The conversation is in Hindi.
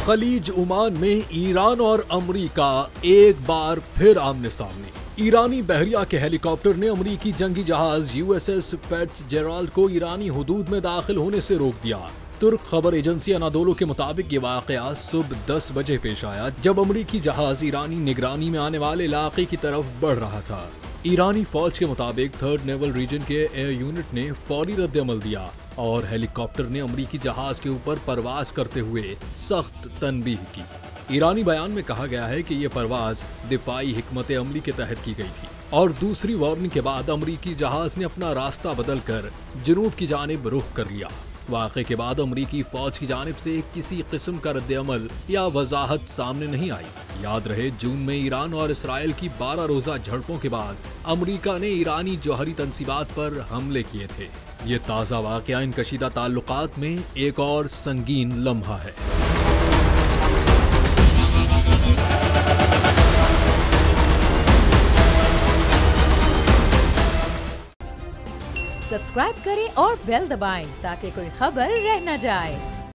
खलीज ओमान में ईरान और अमरीका एक बार फिर आमने सामने। ईरानी बहरिया के हेलीकॉप्टर ने अमरीकी जंगी जहाज USS फिट्जजेराल्ड को ईरानी हुदूद में दाखिल होने से रोक दिया। तुर्क खबर एजेंसी अनादोलो के मुताबिक ये वाकया सुबह 10 बजे पेश आया, जब अमरीकी जहाज ईरानी निगरानी में आने वाले इलाके की तरफ बढ़ रहा था। ईरानी फौज के मुताबिक 3rd नेवल रीजन के एयर यूनिट ने फौरी रद्द-ए-अमल दिया और हेलीकॉप्टर ने अमरीकी जहाज के ऊपर परवाज करते हुए सख्त तनबीह की। ईरानी बयान में कहा गया है कि यह परवाज दिफाई हिकमत अमली के तहत की गई थी और दूसरी वार्निंग के बाद अमरीकी जहाज ने अपना रास्ता बदलकर जनूब की जानिब रुख कर लिया। वाक़े के बाद अमरीकी फौज की जानिब से किसी किस्म का रद्द-ए-अमल या वजाहत सामने नहीं आई। याद रहे, जून में ईरान और इसराइल की 12 रोज़ा झड़पों के बाद अमरीका ने ईरानी जौहरी तंसीबात पर हमले किए थे। ये ताज़ा वाक़या इन कशीदा ताल्लुकात में एक और संगीन लम्हा है। सब्सक्राइब करें और बेल दबाएं ताकि कोई खबर रह न जाए।